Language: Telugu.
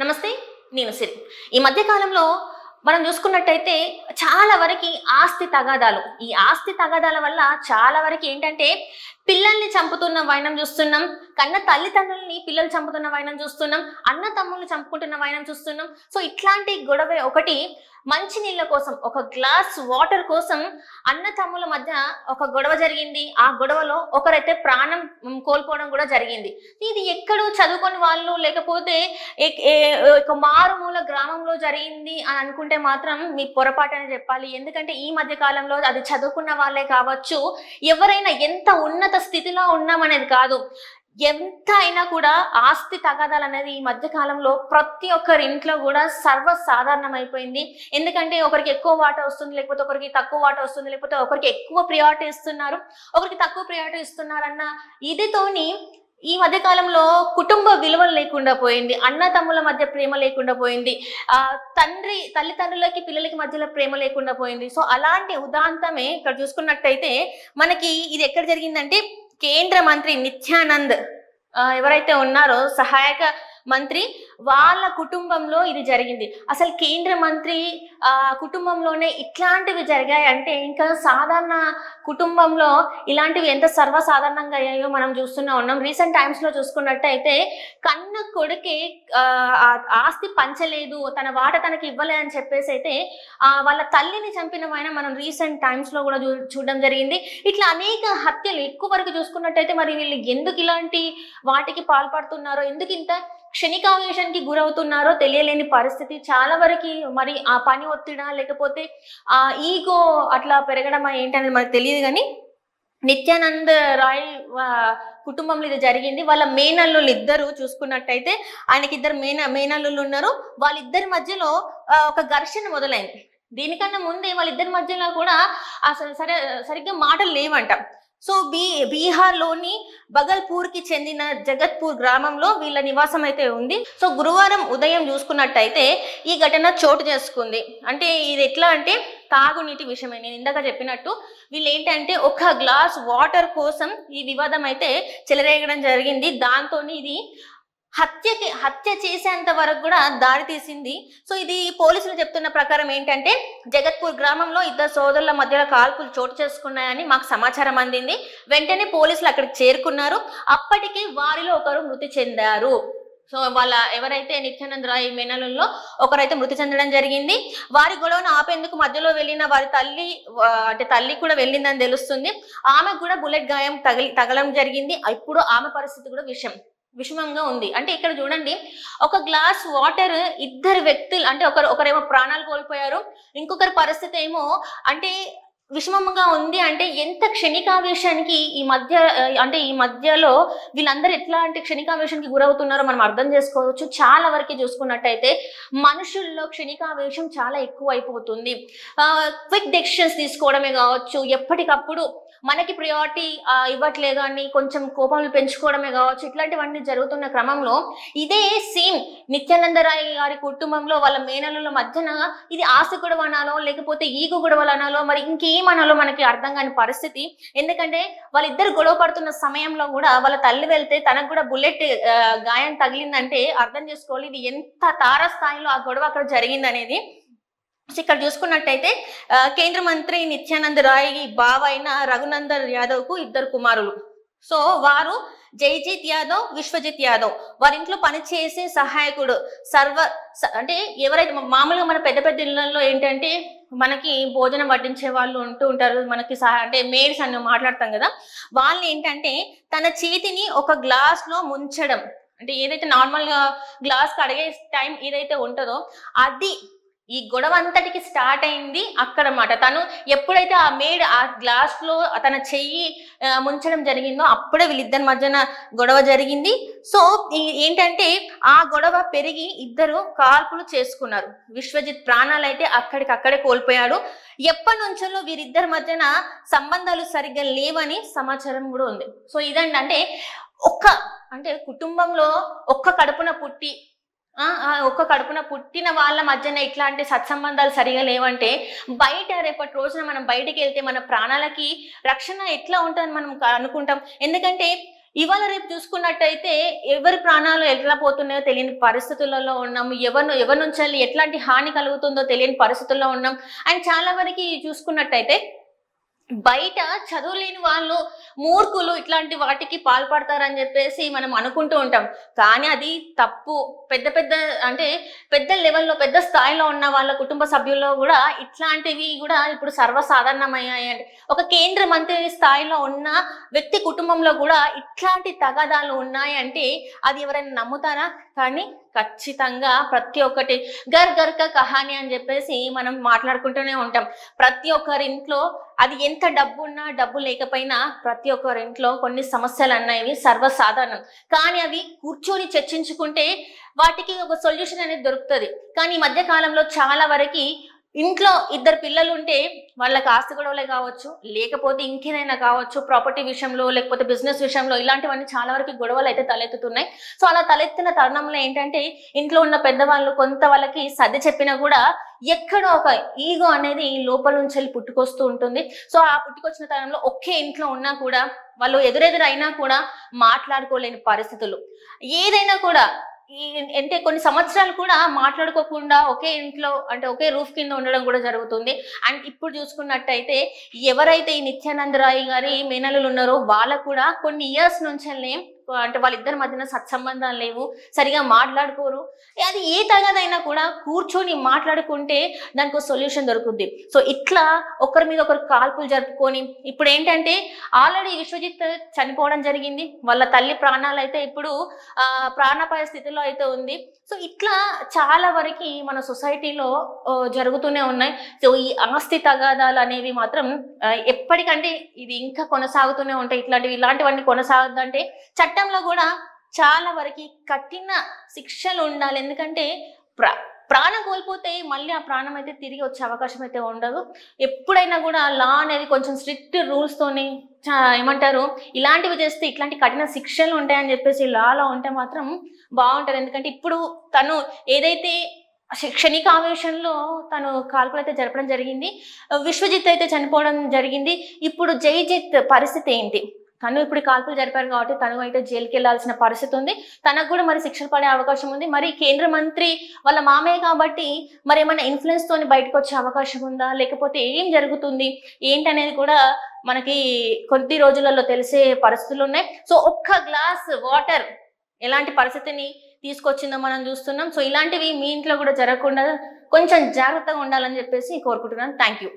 నమస్తే. నేను సిరి. ఈ మధ్య కాలంలో మనం చూసుకున్నట్టయితే చాలా వరకి ఆస్తి తగాదాలు. ఈ ఆస్తి తగాదాల వల్ల చాలా వరకు ఏంటంటే పిల్లల్ని చంపుతున్న వైనం చూస్తున్నాం. కన్న తల్లిదండ్రుల్ని పిల్లలు చంపుతున్న వైనం చూస్తున్నాం. అన్న తమ్ముళ్ళు చంపుకుంటున్న వైనం చూస్తున్నాం. సో ఇట్లాంటి గొడవ ఒకటి మంచి నీళ్ళ కోసం, ఒక గ్లాస్ వాటర్ కోసం అన్న తమ్ముల మధ్య ఒక గొడవ జరిగింది. ఆ గొడవలో ఒకరైతే ప్రాణం కోల్పోవడం కూడా జరిగింది. ఇది ఎక్కడో చదువుకొని వాళ్ళు లేకపోతే ఒక మారుమూల గ్రామంలో జరిగింది అని అనుకుంటే మాత్రం మీ పొరపాటు అని చెప్పాలి. ఎందుకంటే ఈ మధ్య కాలంలో అది చదువుకున్న వాళ్ళే కావచ్చు, ఎవరైనా ఎంత ఉన్నత స్థితిలో ఉన్నామనేది కాదు, ఎంత అయినా కూడా ఆస్తి తగాదాలు అనేది ఈ మధ్య కాలంలో ప్రతి ఒక్కరి ఇంట్లో కూడా సర్వసాధారణం అయిపోయింది. ఎందుకంటే ఒకరికి ఎక్కువ వాటా వస్తుంది, లేకపోతే ఒకరికి తక్కువ వాటా వస్తుంది, లేకపోతే ఒకరికి ఎక్కువ ప్రియారిటీ ఇస్తున్నారు, ఒకరికి తక్కువ ప్రియారిటీ ఇస్తున్నారన్న ఇదితోని ఈ మధ్య కాలంలో కుటుంబ విలువలు లేకుండా పోయింది. అన్న తమ్ముల మధ్య ప్రేమ లేకుండా పోయింది. తల్లిదండ్రులకి పిల్లలకి మధ్యలో ప్రేమ లేకుండా పోయింది. సో అలాంటి ఉదాంతమే ఇక్కడ చూసుకున్నట్టయితే మనకి ఇది ఎక్కడ జరిగిందంటే కేంద్ర మంత్రి నిత్యానంద్ ఎవరైతే ఉన్నారో సహాయక మంత్రి, వాళ్ళ కుటుంబంలో ఇది జరిగింది. అసలు కేంద్ర మంత్రి కుటుంబంలోనే ఇట్లాంటివి జరిగాయి అంటే ఇంకా సాధారణ కుటుంబంలో ఇలాంటివి ఎంత సర్వసాధారణంగా అయ్యాయో మనం చూస్తూనే ఉన్నాం. రీసెంట్ టైమ్స్ లో చూసుకున్నట్టయితే కన్న కొడుకే ఆస్తి పంచలేదు, తన వాట తనకి ఇవ్వలేదు అని చెప్పేసి అయితే వాళ్ళ తల్లిని చంపినవైనా మనం రీసెంట్ టైమ్స్ లో కూడా చూడడం జరిగింది. ఇట్లా అనేక హత్యలు ఎక్కువ వరకు చూసుకున్నట్టయితే మరి వీళ్ళు ఎందుకు ఇలాంటి వాటికి పాల్పడుతున్నారో, ఎందుకు ఇంత క్షణికావేశానికి గురవుతున్నారో తెలియలేని పరిస్థితి. చాలా వరకు మరి ఆ పని ఒత్తిడా లేకపోతే ఆ ఈగో అట్లా పెరగడం ఏంటనేది మనకు తెలియదు. కానీ నిత్యానంద్ రాయ్ కుటుంబంలో ఇది జరిగింది. వాళ్ళ మేనల్లుళ్ళు ఇద్దరు చూసుకున్నట్టయితే ఆయనకి ఇద్దరు మేనల్లుళ్ళు ఉన్నారు. వాళ్ళిద్దరి మధ్యలో ఒక ఘర్షణ మొదలైంది. దీనికన్నా ముందే వాళ్ళిద్దరి మధ్యలో కూడా అసలు సరిగ్గా మాటలు లేవంట. సో బీహార్లోని బగల్పూర్కి చెందిన జగత్పూర్ గ్రామంలో వీళ్ళ నివాసం అయితే ఉంది. సో గురువారం ఉదయం చూసుకున్నట్టయితే ఈ ఘటన చోటు చేసుకుంది. అంటే ఇది ఎట్లా అంటే తాగునీటి విషయమే. నేను ఇందాక చెప్పినట్టు వీళ్ళు ఏంటంటే ఒక గ్లాస్ వాటర్ కోసం ఈ వివాదం అయితే చెలరేగడం జరిగింది. దాంతో ఇది హత్య చేసేంత వరకు కూడా దారి తీసింది. సో ఇది పోలీసులు చెప్తున్న ప్రకారం ఏంటంటే జగత్పూర్ గ్రామంలో ఇద్దరు సోదరుల మధ్యలో కాల్పులు చోటు చేసుకున్నాయని మాకు సమాచారం అందింది. వెంటనే పోలీసులు అక్కడికి చేరుకున్నారు. అప్పటికే వారిలో ఒకరు మృతి చెందారు. సో వాళ్ళ ఎవరైతే నిత్యానంద్ రాయ్ మేనలుల్లో ఒకరైతే మృతి చెందడం జరిగింది. వారి గొడవను ఆపేందుకు మధ్యలో వెళ్ళిన వారి తల్లి కూడా వెళ్ళిందని తెలుస్తుంది. ఆమెకు కూడా బుల్లెట్ గాయం తగలడం జరిగింది. ఇప్పుడు ఆమె పరిస్థితి కూడా విషమంగా ఉంది. అంటే ఇక్కడ చూడండి, ఒక గ్లాస్ వాటర్ ఇద్దరు వ్యక్తులు అంటే ఒకరేమో ప్రాణాలు కోల్పోయారు, ఇంకొకరి పరిస్థితి ఏమో అంటే విషమంగా ఉంది. అంటే ఎంత క్షణికావేశానికి ఈ మధ్యలో వీళ్ళందరూ ఎట్లాంటి క్షణికావేశానికి గురవుతున్నారో మనం అర్థం చేసుకోవచ్చు. చాలా వరకు చూసుకున్నట్టయితే మనుషుల్లో క్షణికావేశం చాలా ఎక్కువ అయిపోతుంది. క్విక్ డెసిషన్స్ తీసుకోవడమే కావచ్చు, ఎప్పటికప్పుడు మనకి ప్రియారిటీ ఇవ్వట్లేదు అని కొంచెం కోపంలు పెంచుకోవడమే కావచ్చు, ఇట్లాంటివన్నీ జరుగుతున్న క్రమంలో ఇదే సేమ్ నిత్యానందరాయ్ గారి కుటుంబంలో వాళ్ళ మేనల మధ్యన ఇది ఆస్తి గొడవ అనాలో లేకపోతే ఈగో గొడవలు అనాలో మరి ఇంకేమనాలో మనకి అర్థం కాని పరిస్థితి. ఎందుకంటే వాళ్ళిద్దరు గొడవ పడుతున్న సమయంలో కూడా వాళ్ళ తల్లి వెళ్తే తనకు కూడా బుల్లెట్ గాయం తగిలిందంటే అర్థం చేసుకోవాలి ఇది ఎంత తారస్థాయిలో ఆ గొడవ అక్కడ జరిగింది అనేది. ఇక్కడ చూసుకున్నట్టయితే కేంద్ర మంత్రి నిత్యానంద్ రాయ్ బావ అయిన రఘునందన్ యాదవ్ కు ఇద్దరు కుమారులు. సో వారు జైజిత్ యాదవ్, విశ్వజిత్ యాదవ్ వారి ఇంట్లో పనిచేసే సహాయకుడు అంటే ఎవరైతే మామూలుగా మన పెద్ద ఇళ్లలో ఏంటంటే మనకి భోజనం వడ్డించే వాళ్ళు ఉంటూ ఉంటారు, మనకి అంటే మేడ్స్ అని మాట్లాడతాం కదా, వాళ్ళు ఏంటంటే తన చేతిని ఒక గ్లాస్ లో ముంచడం, అంటే ఏదైతే నార్మల్ గా గ్లాస్ కడిగే టైం ఏదైతే ఉంటుందో అది ఈ గొడవ అంతటికి స్టార్ట్ అయింది అక్కడన్నమాట. తను ఎప్పుడైతే ఆ గ్లాస్ లో తన చెయ్యి ముంచడం జరిగిందో అప్పుడే వీళ్ళిద్దరి మధ్యన గొడవ జరిగింది. సో ఏంటంటే ఆ గొడవ పెరిగి ఇద్దరు కాల్పులు చేసుకున్నారు. విశ్వజిత్ ప్రాణాలు అయితే అక్కడికక్కడే కోల్పోయాడు. ఎప్పటి నుంచో వీరిద్దరి మధ్యన సంబంధాలు సరిగ్గా లేవని సమాచారం కూడా ఉంది. సో ఇదండి, అంటే కుటుంబంలో ఒక్క కడుపున పుట్టిన వాళ్ళ మధ్యన ఇట్లాంటి సత్సంబంధాలు సరిగా లేవంటే బయట రేపటి రోజున మనం బయటికి వెళ్తే మన ప్రాణాలకి రక్షణ ఎట్లా ఉంటుందని మనం అనుకుంటాం. ఎందుకంటే ఇవాళ రేపు చూసుకున్నట్టయితే ఎవరి ప్రాణాలు ఎట్లా పోతున్నాయో తెలియని పరిస్థితులలో ఉన్నాము. ఎవరి నుంచి ఎట్లాంటి హాని కలుగుతుందో తెలియని పరిస్థితుల్లో ఉన్నాం. అండ్ చాలా వరకు చూసుకున్నట్టయితే బయట చదువులేని వాళ్ళు, మూర్ఖులు ఇట్లాంటి వాటికి పాల్పడతారని చెప్పేసి మనం అనుకుంటూ ఉంటాం. కానీ అది తప్పు. పెద్ద లెవెల్లో, పెద్ద స్థాయిలో ఉన్న వాళ్ళ కుటుంబ సభ్యుల్లో కూడా ఇట్లాంటివి కూడా ఇప్పుడు సర్వసాధారణమయ్యాయండి. ఒక కేంద్ర మంత్రి స్థాయిలో ఉన్న వ్యక్తి కుటుంబంలో కూడా ఇట్లాంటి తగాదాలు ఉన్నాయంటే అది ఎవరైనా నమ్ముతారా? కానీ ఖచ్చితంగా ప్రతి ఒక్కటి గర్ కా కహాని అని చెప్పేసి మనం మాట్లాడుకుంటూనే ఉంటాం. ప్రతి ఒక్కరి ఇంట్లో అది ఎంత డబ్బు ఉన్నా డబ్బు లేకపోయినా ప్రతి ఒక్కరి ఇంట్లో కొన్ని సమస్యలు అనేవి సర్వసాధారణం. కానీ అవి కూర్చొని చర్చించుకుంటే వాటికి ఒక సొల్యూషన్ అనేది దొరుకుతుంది. కానీ ఈ మధ్య కాలంలో చాలా వరకు ఇంట్లో ఇద్దరు పిల్లలు ఉంటే వాళ్ళకి ఆస్తి గొడవలే కావచ్చు, లేకపోతే ఇంకేదైనా కావచ్చు, ప్రాపర్టీ విషయంలో లేకపోతే బిజినెస్ విషయంలో ఇలాంటివన్నీ చాలా వరకు గొడవలు అయితే తలెత్తుతున్నాయి. సో అలా తలెత్తిన తరుణంలో ఏంటంటే ఇంట్లో ఉన్న పెద్దవాళ్ళు కొంత వాళ్ళకి సర్ది చెప్పినా కూడా ఎక్కడో ఒక ఈగో అనేది లోపల నుంచి వెళ్ళి పుట్టుకొస్తూ ఉంటుంది. సో ఆ పుట్టుకొచ్చిన తరుణంలో ఒకే ఇంట్లో ఉన్నా కూడా వాళ్ళు ఎదురెదురైనా కూడా మాట్లాడుకోలేని పరిస్థితులు. ఏదైనా కూడా అంటే కొన్ని సంవత్సరాలు కూడా మాట్లాడుకోకుండా ఒకే ఇంట్లో అంటే ఒకే రూఫ్ కింద ఉండడం కూడా జరుగుతుంది. అండ్ ఇప్పుడు చూసుకున్నట్టయితే ఎవరైతే ఈ నిత్యానంద రాయ్ గారి మేనల్లులు ఉన్నారో వాళ్ళకు కూడా కొన్ని ఇయర్స్ నుంచి అంటే వాళ్ళిద్దరి మధ్యన సత్సంబంధాలు లేవు, సరిగా మాట్లాడుకోరు. అది ఏ తగదైనా కూడా కూర్చొని మాట్లాడుకుంటే దానికి ఒక సొల్యూషన్ దొరుకుద్ది. సో ఇట్లా ఒకరి మీద ఒకరు కాల్పులు జరుపుకొని ఇప్పుడు ఏంటంటే ఆల్రెడీ విశ్వజిత్ చనిపోవడం జరిగింది. వాళ్ళ తల్లి ప్రాణాలు అయితే ఇప్పుడు ప్రాణాపాయ స్థితిలో అయితే ఉంది. సో ఇట్లా చాలా వరకు మన సొసైటీలో జరుగుతూనే ఉన్నాయి. సో ఈ ఆస్తి తగాదాలు అనేవి మాత్రం ఎప్పటికంటే ఇది ఇంకా కొనసాగుతూనే ఉంటాయి. ఇలాంటివన్నీ కొనసాగుతుందంటే చట్టంలో కూడా చాలా వరకు కఠిన శిక్షలు ఉండాలి. ఎందుకంటే ప్రాణం కోల్పోతే మళ్ళీ ఆ ప్రాణం అయితే తిరిగి వచ్చే అవకాశం అయితే ఉండదు. ఎప్పుడైనా కూడా లా అనేది కొంచెం స్ట్రిక్ట్ రూల్స్ తోని ఏమంటారు ఇలాంటివి చేస్తే ఇట్లాంటి కఠిన శిక్షలు ఉంటాయని చెప్పేసి లాలో ఉంటే మాత్రం బాగుంటది. ఎందుకంటే ఇప్పుడు తను ఏదైతే క్షణిక ఆవేశంలో తను కాల్పులు అయితే జరపడం జరిగింది, విశ్వజిత్ అయితే చనిపోవడం జరిగింది. ఇప్పుడు జైజిత్ పరిస్థితి ఏంటి? తను ఇప్పుడు కాల్పులు జరిపారు కాబట్టి తను అయితే జైలుకి వెళ్లాల్సిన పరిస్థితి ఉంది. తనకు కూడా మరి శిక్షలు పడే అవకాశం ఉంది. మరి కేంద్ర మంత్రి వాళ్ళ మామయ్య కాబట్టి మరి ఏమైనా ఇన్ఫ్లుయెన్స్ తోని బయటకు వచ్చే అవకాశం ఉందా, లేకపోతే ఏం జరుగుతుంది ఏంటనేది కూడా మనకి కొద్ది రోజులలో తెలిసే పరిస్థితులు ఉన్నాయి. సో ఒక్క గ్లాస్ వాటర్ ఎలాంటి పరిస్థితిని తీసుకొచ్చిందో మనం చూస్తున్నాం. సో ఇలాంటివి మీ ఇంట్లో కూడా జరగకుండా కొంచెం జాగ్రత్తగా ఉండాలని చెప్పేసి కోరుకుంటున్నాను. Thank you.